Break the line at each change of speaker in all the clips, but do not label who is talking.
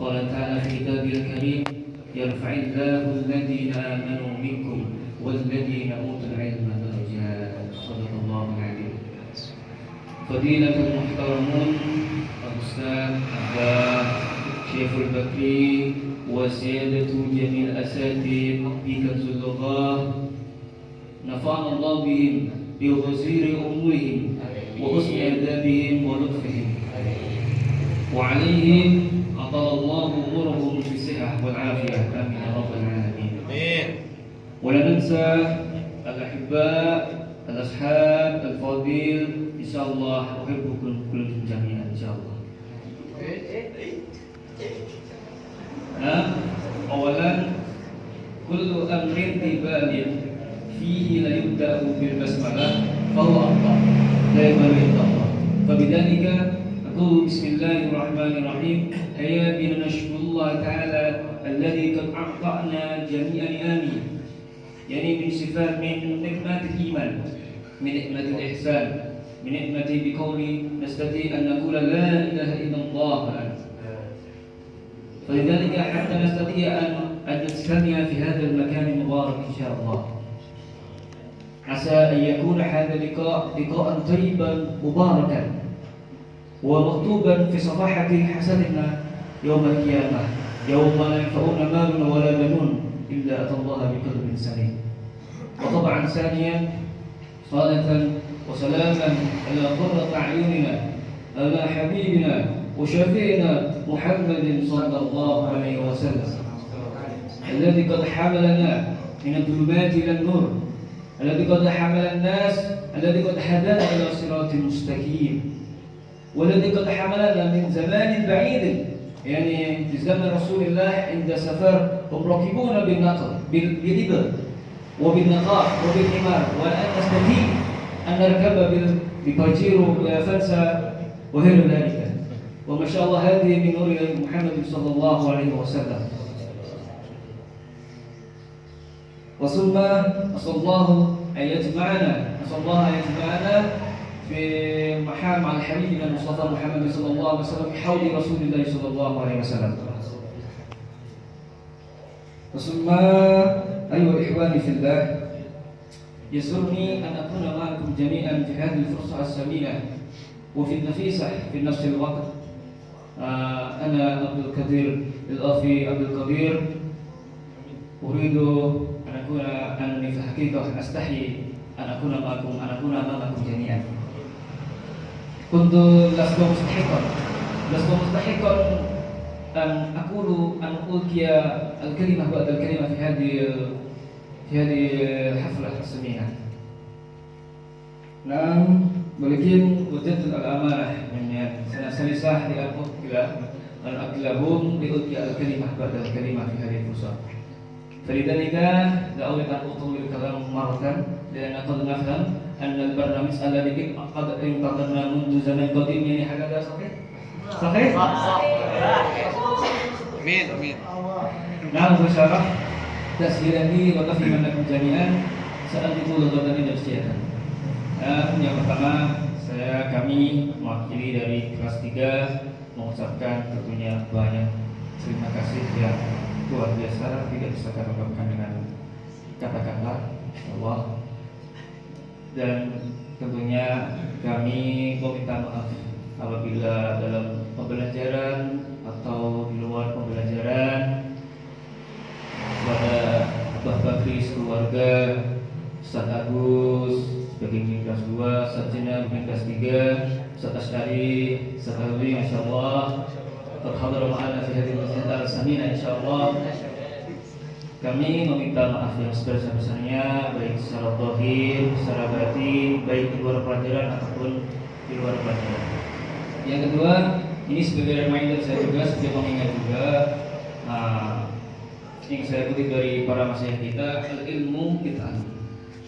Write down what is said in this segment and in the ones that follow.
قال تعالى في كتابه الكريم يرفع الله الذين آمنوا منكم والذين أوتوا العلم درجات صدق الله العظيم. فضيلة المحترمون الأستاذ أحباب شيخ البكري وسيادة جميع الأساتذة في كنز اللغة نفعنا الله بهم بغزير أمورهم وحسن آدابهم ولطفهم وعليهم أطال الله أمورهم في الصحة والعافية آمين يا رب العالمين. ولا ننسى الأحباء الأصحاب الفاضل إن شاء الله أحبكم كلكم جميعا إن شاء الله. أولا كل أمر بال فيه لا يبدأ بالبسملة فهو أخطأ لا يقبل إلا الله. فبذلك أقول بسم الله الرحمن الرحيم هيا بنا نشكر الله تعالى الذي قد أعطانا جميعا آمين. يعني من صفات من نعمة الإيمان من نعمة الإحسان من نعمة بقول نستطيع أن نقول لا إله إلا الله. فلذلك حتى نستطيع أن نجتمع في هذا المكان المبارك إن شاء الله. عسى أن يكون هذا لقاء طيبا مباركا ومكتوبا في صفحة حسننا يوم القيامة يوم لا ينفع مال ولا بنون إلا أتى الله بقلب سليم. وطبعا ثانيا صلاة وسلاما على قرة أعيننا على حبيبنا وشفيعنا محمد صلى الله عليه وسلم الذي قد حملنا من الظلمات إلى النور الذي قد حمل الناس الذي قد هدانا إلى صراط مستقيم والذي قد حملنا من زمان بعيد يعني في زمن رسول الله عند سفر هم راكبون بالإبل وبالنقاء وبالحمار والآن نستطيع أن نركب بباجيرو بفرسة وغير ذلك. وما شاء الله هذه من نور محمد صلى الله عليه وسلم. وثم أسأل الله أن يجمعنا في محام على حبيبنا المصطفى محمد صلى الله عليه وسلم بحول رسول الله صلى الله عليه وسلم. ثم أيها الإخوان في الله يسرني أن أكون معكم جميعا في هذه الفرصة الثمينة وفي النفيسة في نفس الوقت. أنا عبد القدير الأخي عبد القدير أريد أن أكون أنني في الحقيقة أستحي أن أكون معكم أن أكون أمامكم جميعا. كنت لست مستحقا أن ألقي الكلمة بعد الكلمة في هذه الحفلة السمينة. نعم ولكن وجدت الأمانة من سنسلسة أن أقلهم لألقي الكلمة بعد الكلمة في هذه الفرصة. فلذلك لا أريد أن أطول الكلام مرة لأن قد نفهم أن البرنامج الذي قد انتظرنا منذ زمن قديم يعني هكذا صحيح؟ صحيح؟
Amin.
نعم بشارة تسهيلا لي وتفهيما لكم جميعا سألتكم لغة نفسية. Yang pertama kami mewakili dari kelas 3 mengucapkan tentunya banyak terima kasih yang luar biasa tidak bisa kami ungkapkan dengan kata-kata Allah. Dan tentunya kami meminta maaf apabila dalam pembelajaran atau di luar pembelajaran kepada Abah Bakri sekeluarga, Ustaz Agus bagian kelas 2, Ustaz Jena bagian kelas 3, Ustaz Ashtari, Ustaz Alwi insyaallah terhadir ma'ana fi hadhihi al-masjid al-samina insyaallah. Kami meminta maaf yang sebesar-besarnya baik secara zahir, secara batin, baik di luar pelajaran ataupun di luar pelajaran. Yang kedua, ini sebagai reminder saya juga, sebagai pengingat juga yang saya kutip dari para masyayikh kita, al-ilmu bit'allum.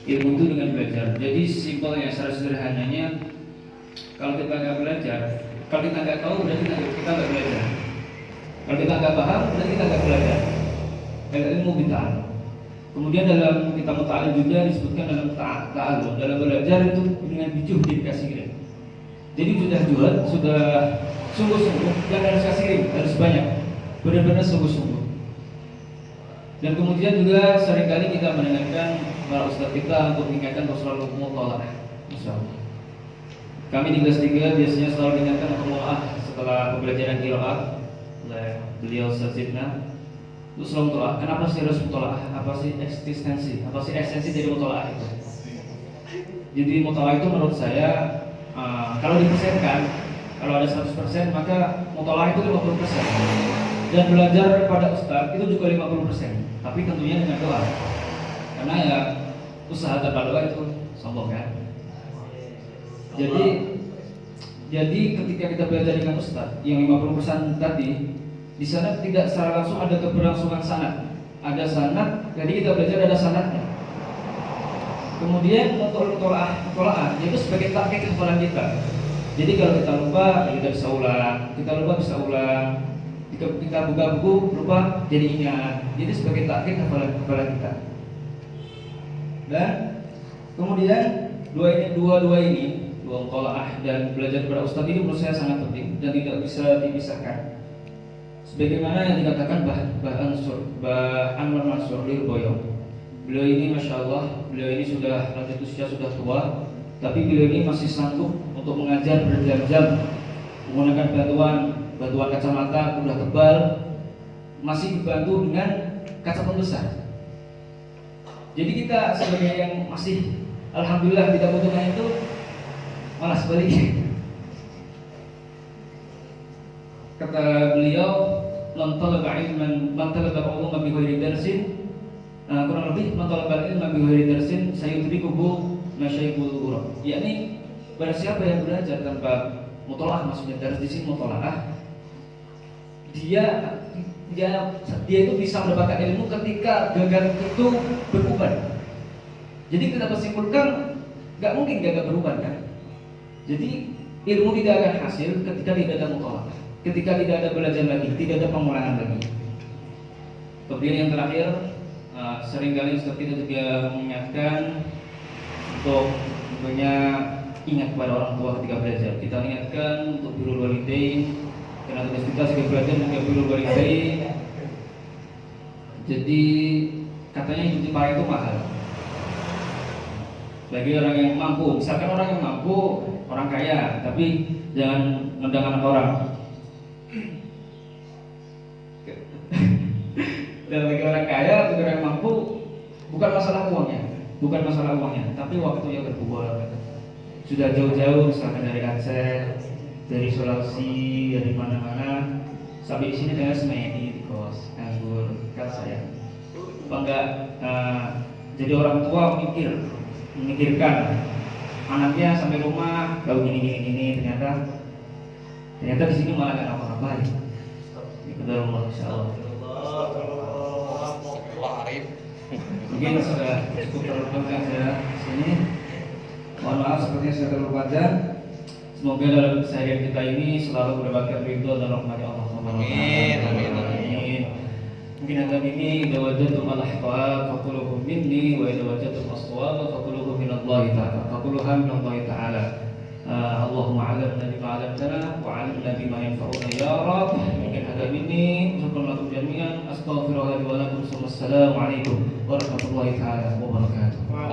Ilmu itu dengan belajar. Jadi simpelnya, secara sederhananya, kalau kita nggak belajar, kalau kita nggak tahu berarti kita nggak belajar. Kalau kita nggak paham berarti kita nggak belajar. Ilmu bit'allum. Kemudian dalam kitab ta'allum juga disebutkan dalam ta'allum, dalam belajar itu dengan bijuh dikasih kirim. Jadi sudah sungguh-sungguh dan harus kasih kirim, harus banyak. benar-benar sungguh-sungguh. Dan kemudian juga seringkali kita mendengarkan para ustadz kita untuk mengingatkan untuk selalu mutola'ah. Insyaallah. Kami di kelas 3 biasanya selalu diingatkan untuk mutola'ah setelah pembelajaran qiraat oleh beliau Ustaz Zidna. Itu selalu mutola'ah. Kenapa sih harus mutola'ah? Apa sih eksistensi? Apa sih esensi dari mutola'ah itu? Jadi mutola'ah itu menurut saya kalau dipersenkan, kalau ada 100% maka mutola'ah itu 50%. Dan belajar pada ustaz itu juga 50%. Tapi tentunya dengan doa. Karena ya usaha tanpa doa itu sombong kan. Jadi ketika kita belajar dengan ustaz yang 50% tadi, di sana tidak secara langsung ada keberlangsungan sanad. Ada sanad, jadi kita belajar ada sanadnya. Kemudian untuk mutola'ah yaitu sebagai takkik hafalan kita. Jadi kalau kita lupa, ya kita bisa ulang. Kita lupa bisa ulang. Jika kita buka buku lupa, jadi ingat. Jadi sebagai takkik hafalan kita. Dan kemudian dua mutola'ah dan belajar kepada ustaz ini menurut saya sangat penting dan tidak bisa dipisahkan. Sebagaimana yang dikatakan Mbah Anwar Mansur Lirboyo. Beliau ini masya Allah, beliau ini sudah lanjut usia, sudah tua, tapi beliau ini masih sanggup untuk mengajar berjam-jam menggunakan batuan kacamata udah tebal, masih dibantu dengan kaca pembesar. Jadi kita sebagai yang masih alhamdulillah tidak butuhkan itu malah sebaliknya. Kata beliau, man talaba ilman bi ghairi darsin, kurang lebih man talaba ilman bi ghairi darsin sayudrikuhu masyayikhul ghurab. Yakni barang siapa yang belajar tanpa mutola'ah, maksudnya dars di sini mutola'ah, dia itu bisa mendapatkan ilmu ketika gagal itu beruban. Jadi kita simpulkan nggak mungkin gagal beruban kan. Jadi ilmu tidak akan hasil ketika tidak ada mutola'ah, ketika tidak ada belajar lagi, tidak ada pengulangan lagi. Kemudian yang terakhir, seringkali Ustaz kita juga mengingatkan untuk tentunya ingat kepada orang tua ketika belajar. Kita ingatkan untuk birrul walidain, karena tugas kita sebagai belajar juga birrul walidain. Jadi katanya hidup di para itu mahal. Bagi orang yang mampu, misalkan orang yang mampu, orang kaya, tapi jangan nendang anak orang. Dan bagi orang kaya, bagi orang yang mampu, bukan masalah uangnya, tapi waktu yang berbuah. Sudah jauh-jauh, misalkan dari Aceh, dari Sulawesi, dari mana-mana, sampai di sini dengan semedi di kos, nganggur, kan saya. Bangga, jadi orang tua memikirkan anaknya sampai rumah, tahu gini, ternyata di sini malah nggak apa-apa. Itu Allah, insyaallah. Mungkin sudah cukup terlalu panjang saya sini. Mohon maaf sepertinya sudah terlalu panjang. Semoga dalam keseharian kita ini selalu mendapatkan ridho dan rahmat Allah. Amin. Mungkin agak ini idza wajadtum al-ahqa faquluhu minni wa idza wajadtum as-shawaba faquluhu min Allah ta'ala. Faquluha min Allah ta'ala. Allahumma 'allimna bima 'allamtana wa 'allimna bima yanfa'una ya Rabb. Mungkin agak ini syukur lakum jami'an. Astaghfirullah wa lakum. Wassalamu alaikum warahmatullahi taala wabarakatuh.